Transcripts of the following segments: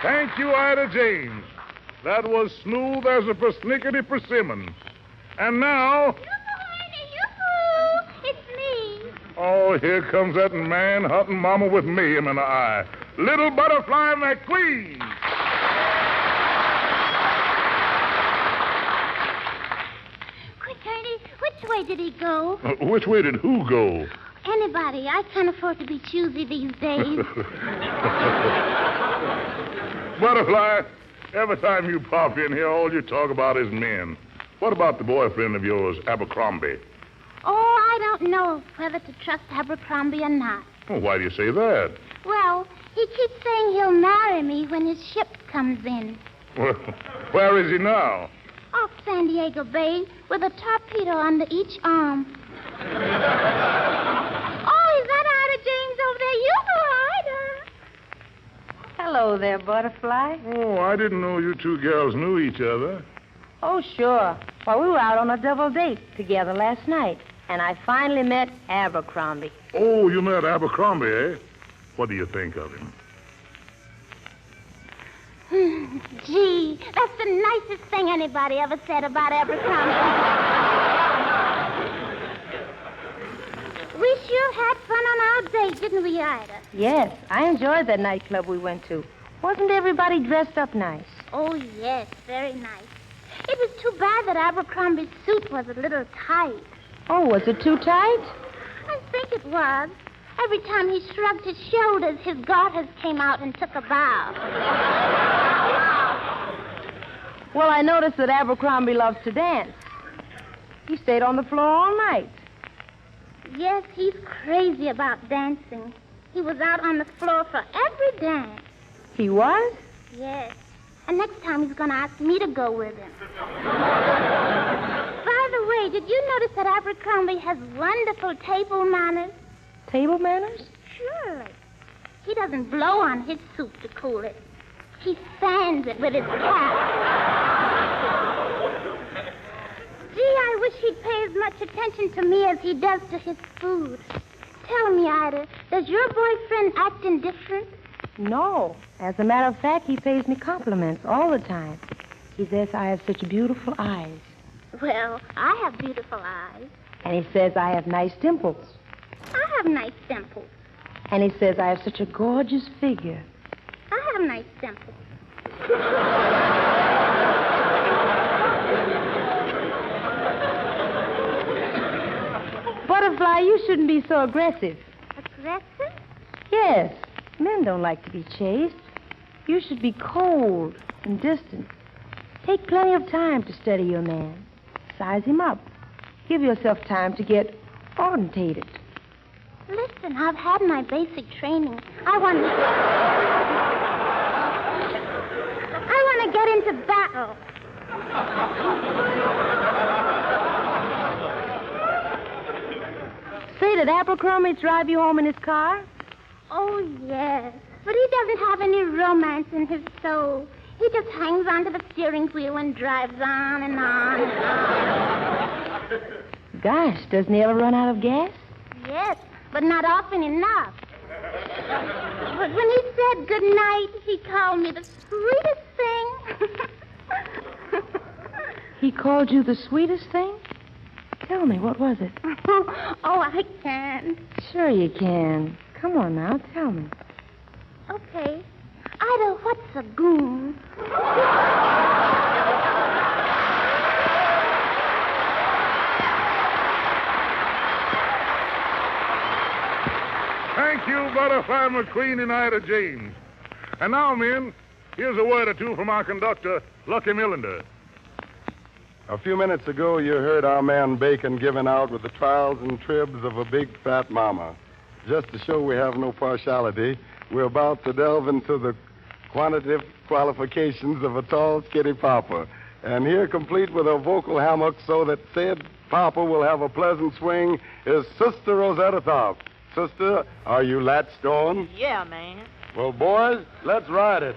Thank you, Ida James. That was smooth as a persnickety persimmon. And now... Yoo-hoo, it's me. Oh, here comes that man-hunting mama with mayhem in her eye. Little Butterfly McQueen. Quick, Ernie, which way did he go? Which way did who go? Anybody. I can't afford to be choosy these days. Butterfly, every time you pop in here, all you talk about is men. What about the boyfriend of yours, Abercrombie? Oh, I don't know whether to trust Abercrombie or not. Well, why do you say that? Well, he keeps saying he'll marry me when his ship comes in. Well, where is he now? Off San Diego Bay with a torpedo under each arm. Oh, is that Ida James over there? Yoo-hoo, Ida. Hello there, Butterfly. Oh, I didn't know you two girls knew each other. Oh, sure. Well, we were out on a double date together last night, and I finally met Abercrombie. Oh, you met Abercrombie, eh? What do you think of him? Gee, that's the nicest thing anybody ever said about Abercrombie. We sure had fun on our date, didn't we, Ida? Yes, I enjoyed that nightclub we went to. Wasn't everybody dressed up nice? Oh, yes, very nice. It was too bad that Abercrombie's suit was a little tight. Oh, was it too tight? I think it was. Every time he shrugged his shoulders, his garters came out and took a bow. Well, I noticed that Abercrombie loves to dance. He stayed on the floor all night. Yes, he's crazy about dancing. He was out on the floor for every dance. He was? Yes. And next time he's going to ask me to go with him. By the way, did you notice that Abercrombie has wonderful table manners? Table manners? Surely. He doesn't blow on his soup to cool it. He fans it with his cap. Gee, I wish he'd pay as much attention to me as he does to his food. Tell me, Ida, does your boyfriend act indifferent? No. As a matter of fact, he pays me compliments all the time. He says I have such beautiful eyes. Well, I have beautiful eyes. And he says I have nice dimples. I have nice dimples. And he says I have such a gorgeous figure. I have nice dimples. Butterfly, you shouldn't be so aggressive. Aggressive? Yes. Men don't like to be chased. You should be cold and distant. Take plenty of time to study your man. Size him up. Give yourself time to get orientated. Listen, I've had my basic training. I want to get into battle. Say, did Abercrombie drive you home in his car? Oh, yes. But he doesn't have any romance in his soul. He just hangs onto the steering wheel and drives on and on and on. Gosh, doesn't he ever run out of gas? Yes, but not often enough. But when he said goodnight, he called me the sweetest thing. He called you the sweetest thing? Tell me, what was it? Oh, I can't. Sure you can. Come on now, tell me. Okay. Ida, what's a goon? Thank you, Butterfly McQueen and Ida James. And now, men, here's a word or two from our conductor, Lucky Millender. A few minutes ago, you heard our man Bacon giving out with the trials and tribs of a big fat mama. Just to show we have no partiality, we're about to delve into the quantitative qualifications of a tall, skinny papa. And here, complete with a vocal hammock so that said papa will have a pleasant swing, is Sister Rosetta Top. Sister, are you latched on? Yeah, man. Well, boys, let's ride it.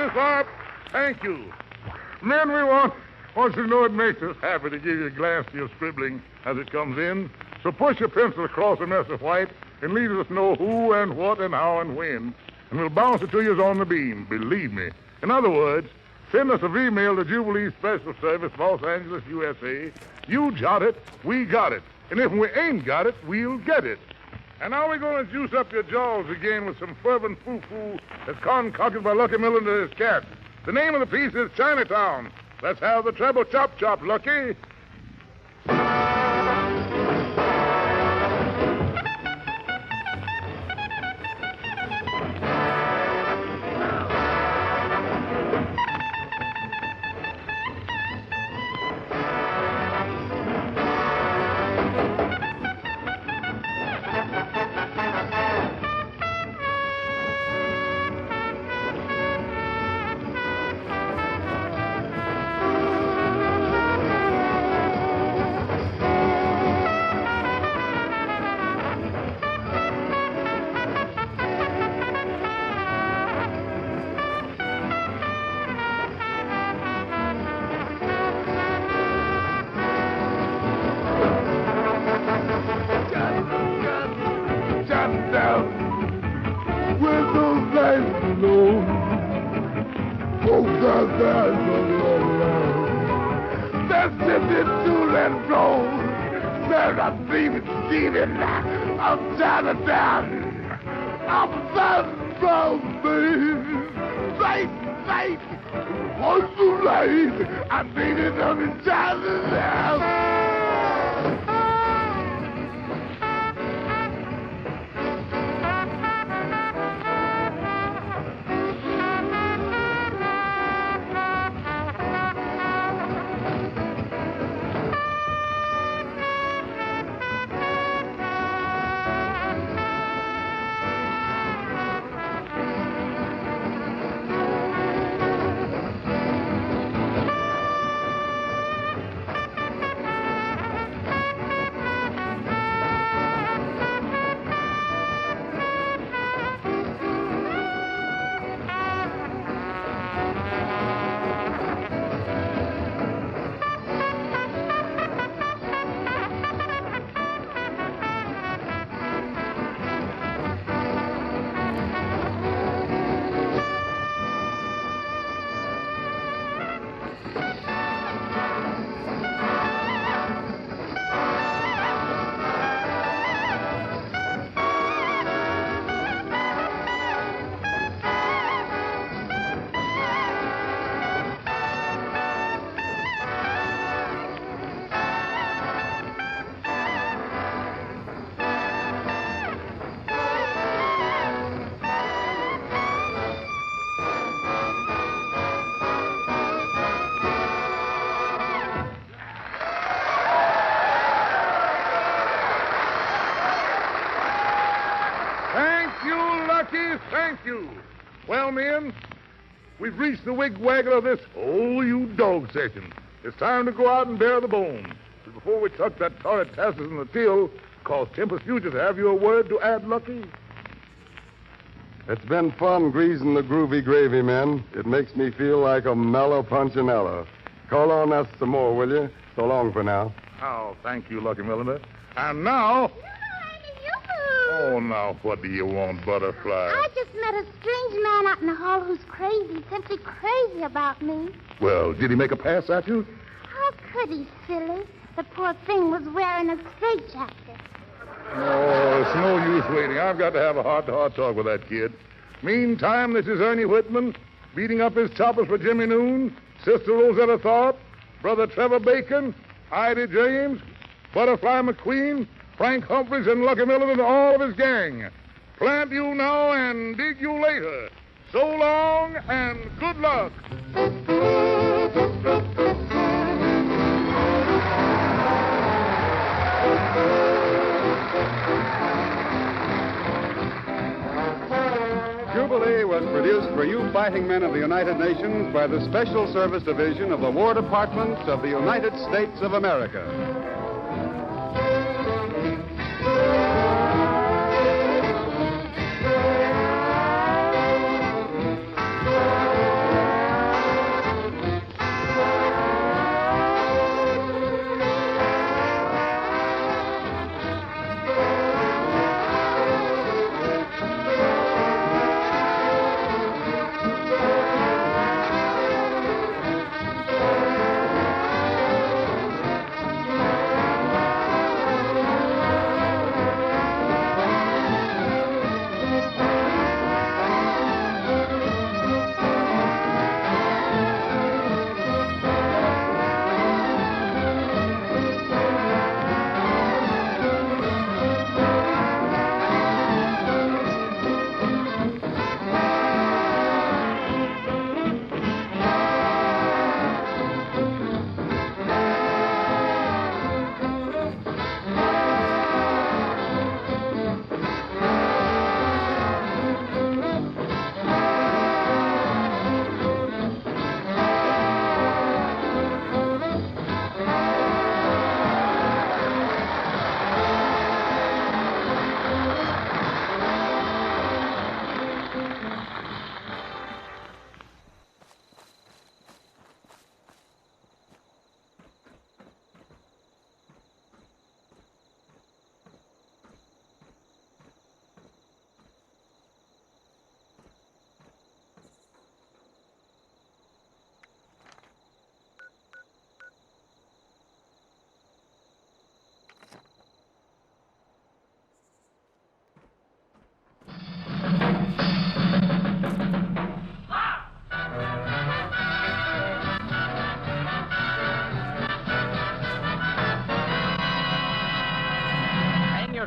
Butterfly, thank you. Men, we want you to know it makes us happy to give you a glance to your scribbling as it comes in. So push your pencil across a mess of white and leave us know who and what and how and when. And we'll bounce it to you on the beam, believe me. In other words, send us a email to Jubilee Special Service, Los Angeles, USA. You jot it, we got it. And if we ain't got it, we'll get it. And now we're going to juice up your jaws again with some fervent foo-foo that's concocted by Lucky Miller and his cat. The name of the piece is Chinatown. Let's have the treble chop-chop, Lucky. I'm Chinatown. I'm fast from me. Late. What's too late? I need it up in Chinatown. Thank you. Well, men, we've reached the wig-waggle of this oh you dog session. It's time to go out and bear the bone. But before we tuck that torrid Tassus in the till, cause Tempest Fugit to have you a word to add, Lucky. It's been fun greasing the groovy gravy, men. It makes me feel like a mellow punchinella. Call on us some more, will you? So long for now. Oh, thank you, Lucky Milliner. And now... Oh, now, what do you want, Butterfly? I just met a strange man out in the hall who's crazy, simply crazy about me. Well, did he make a pass at you? How could he, silly? The poor thing was wearing a straitjacket. Oh, it's no use waiting. I've got to have a heart-to-heart talk with that kid. Meantime, this is Ernie Whitman, beating up his choppers for Jimmy Noon, Sister Rosetta Tharpe, Brother Trevor Bacon, Ida James, Butterfly McQueen, Frank Humphreys, and Lucky Miller, and all of his gang. Plant you now and dig you later. So long and good luck. Jubilee was produced for you fighting men of the United Nations by the Special Service Division of the War Department of the United States of America.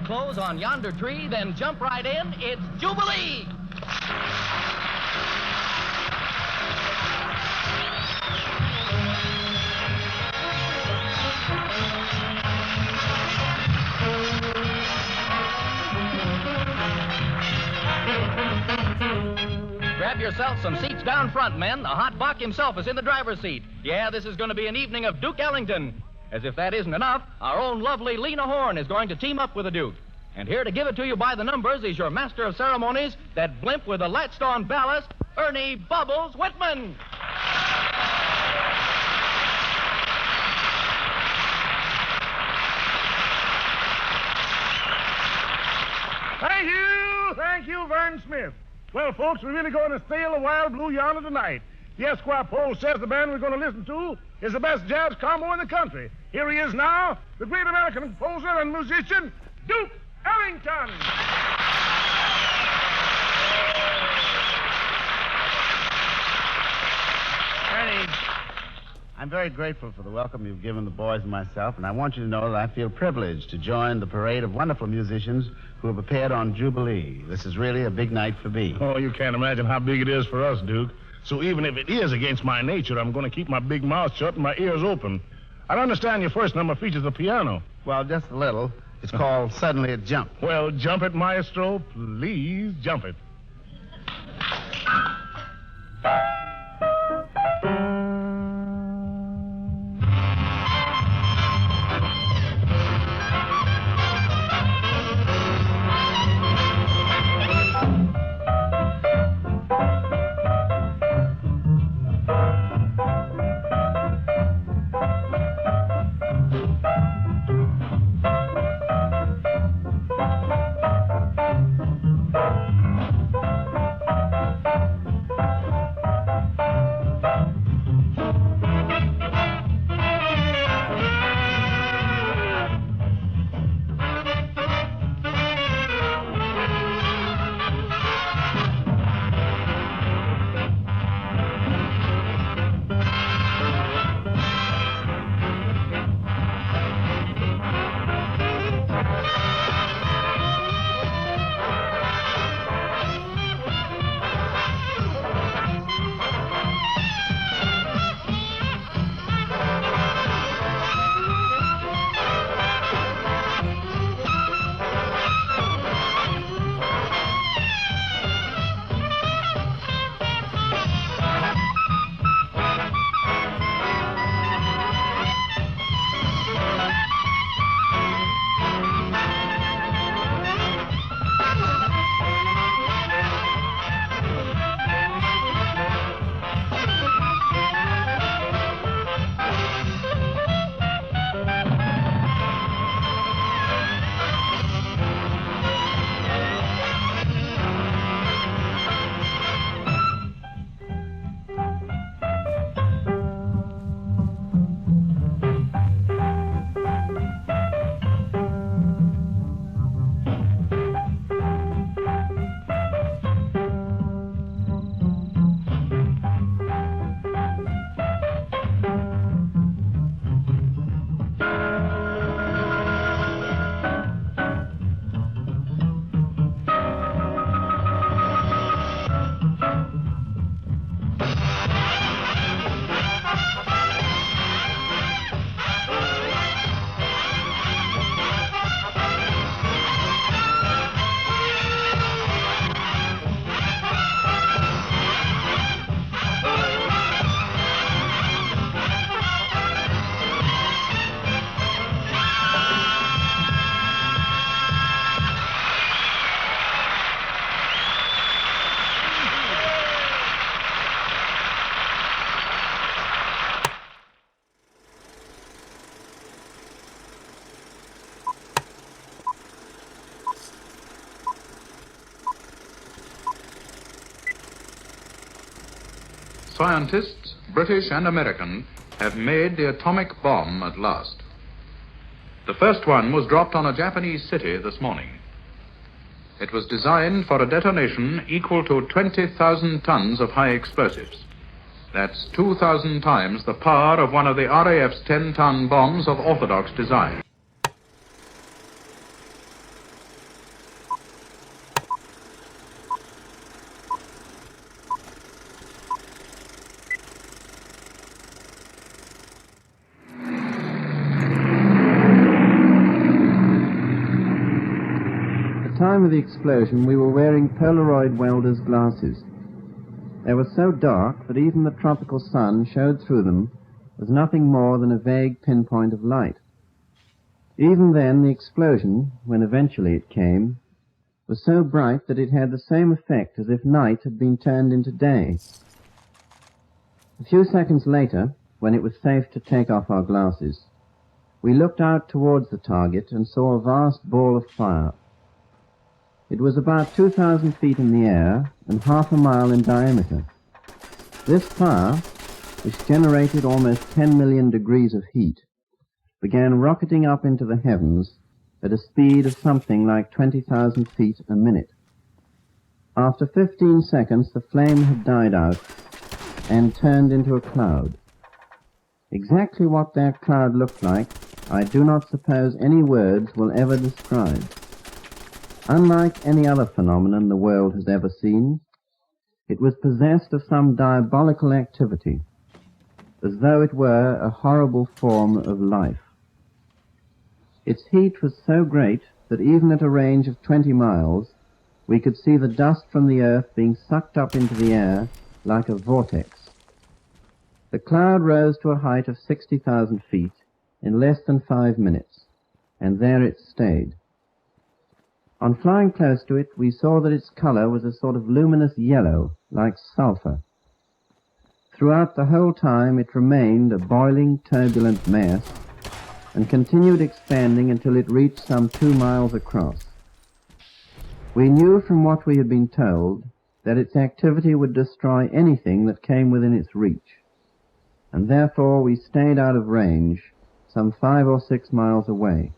your clothes on yonder tree, then jump right in. It's Jubilee! Grab yourself some seats down front, men. The hot buck himself is in the driver's seat. Yeah, this is going to be an evening of Duke Ellington. As if that isn't enough, our own lovely Lena Horne is going to team up with the Duke. And here to give it to you by the numbers is your master of ceremonies, that blimp with the latched-on ballast, Ernie Bubbles Whitman. Thank you, Vern Smith. Well, folks, we're really going to sail the wild blue yonder tonight. The Esquire poll says the band we're going to listen to is the best jazz combo in the country. Here he is now, the great American composer and musician, Duke Ellington. Ernie, I'm very grateful for the welcome you've given the boys and myself, and I want you to know that I feel privileged to join the parade of wonderful musicians who have appeared on Jubilee. This is really a big night for me. Oh, you can't imagine how big it is for us, Duke. So even if it is against my nature, I'm going to keep my big mouth shut and my ears open. I understand your first number features the piano. Well, just a little. It's called Suddenly It Jumped. Well, jump it, maestro. Please jump it. Scientists, British and American, have made the atomic bomb at last. The first one was dropped on a Japanese city this morning. It was designed for a detonation equal to 20,000 tons of high explosives. That's 2,000 times the power of one of the RAF's 10-ton bombs of orthodox design. time of the explosion, we were wearing Polaroid welder's glasses. They were so dark that even the tropical sun showed through them as nothing more than a vague pinpoint of light. Even then, the explosion, when eventually it came, was so bright that it had the same effect as if night had been turned into day. A few seconds later, when it was safe to take off our glasses, we looked out towards the target and saw a vast ball of fire. It was about 2,000 feet in the air and half a mile in diameter. This fire, which generated almost 10 million degrees of heat, began rocketing up into the heavens at a speed of something like 20,000 feet a minute. After 15 seconds, the flame had died out and turned into a cloud. Exactly what that cloud looked like, I do not suppose any words will ever describe. Unlike any other phenomenon the world has ever seen, it was possessed of some diabolical activity, as though it were a horrible form of life. Its heat was so great that even at a range of 20 miles, we could see the dust from the earth being sucked up into the air like a vortex. The cloud rose to a height of 60,000 feet in less than 5 minutes, and there it stayed. On flying close to it, we saw that its color was a sort of luminous yellow, like sulfur. Throughout the whole time, it remained a boiling, turbulent mass, and continued expanding until it reached some 2 miles across. We knew from what we had been told that its activity would destroy anything that came within its reach, and therefore we stayed out of range some 5 or 6 miles away.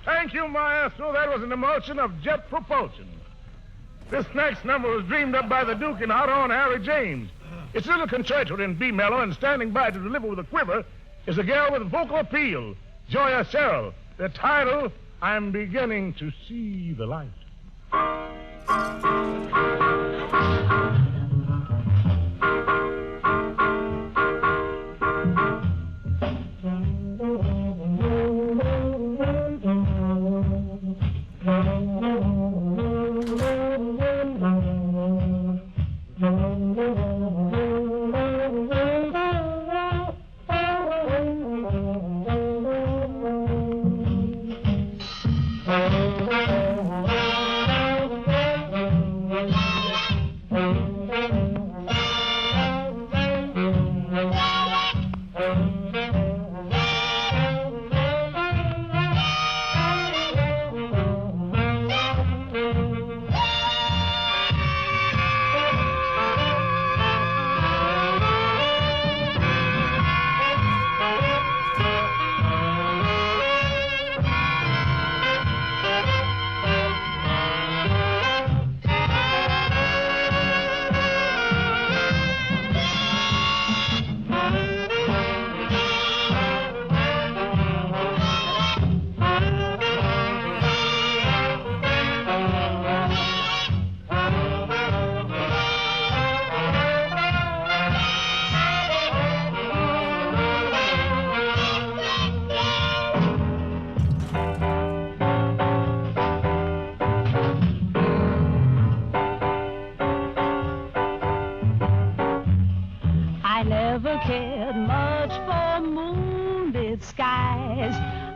Thank you, Maestro. That was an emotion of jet propulsion. This next number was dreamed up by the Duke in honor on Harry James. It's a little concerto in B mellow, and standing by to deliver with a quiver is a girl with vocal appeal, Joya Sherrill. The title, I'm Beginning to See the Light.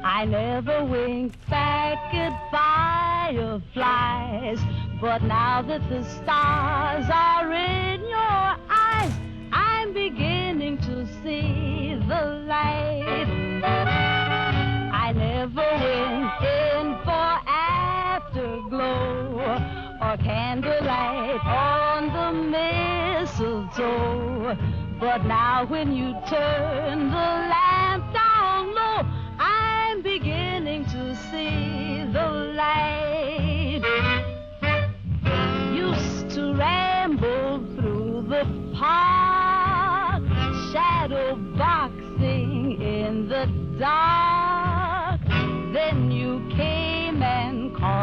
I never winked back at fireflies, but now that the stars are in your eyes, I'm beginning to see the light. I never went in for afterglow or candlelight on the mistletoe, but now when you turn the lamp down low, I'm beginning to see the light. You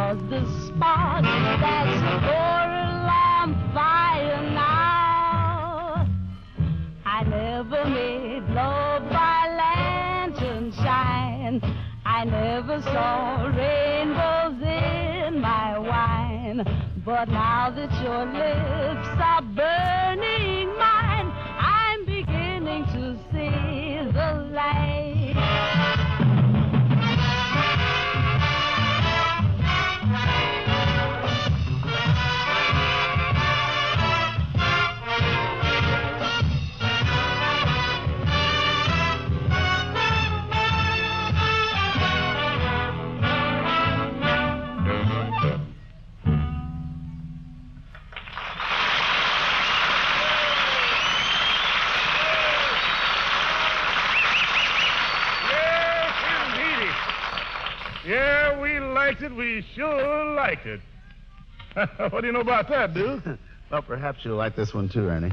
was the spark that's pouring on fire now. I never made love by lantern shine. I never saw rainbows in my wine. But now that your lips are burning mine, I'm beginning to see the light. Yeah, we liked it. We sure liked it. What do you know about that, dude? Well, perhaps you'll like this one too, Ernie.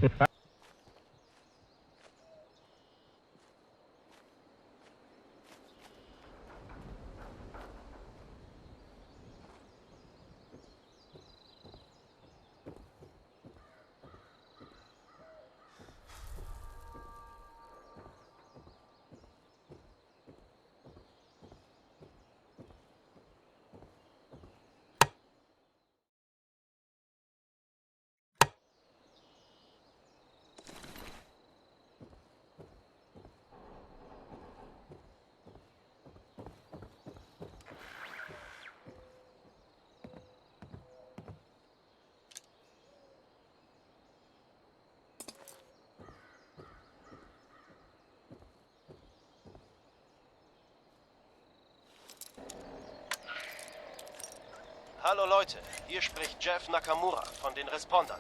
Hallo Leute, hier spricht Jeff Nakamura von den Respondern.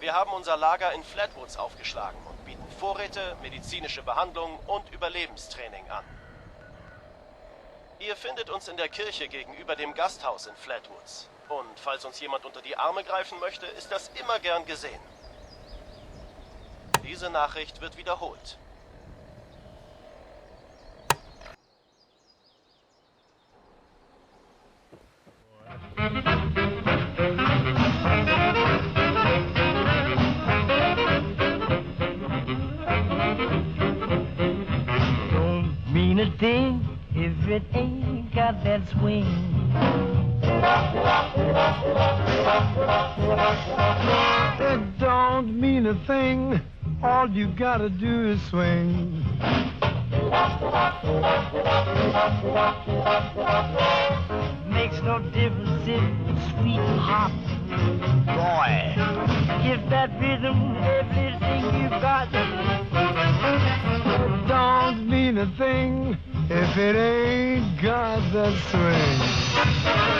Wir haben unser Lager in Flatwoods aufgeschlagen und bieten Vorräte, medizinische Behandlung und Überlebenstraining an. Ihr findet uns in der Kirche gegenüber dem Gasthaus in Flatwoods. Und falls uns jemand unter die Arme greifen möchte, ist das immer gern gesehen. Diese Nachricht wird wiederholt. Don't mean a thing if it ain't got that swing. It don't mean a thing, all you gotta do is swing. Makes no difference if it's sweet and hot. Boy, give that rhythm everything you got. It don't mean a thing if it ain't got that swing.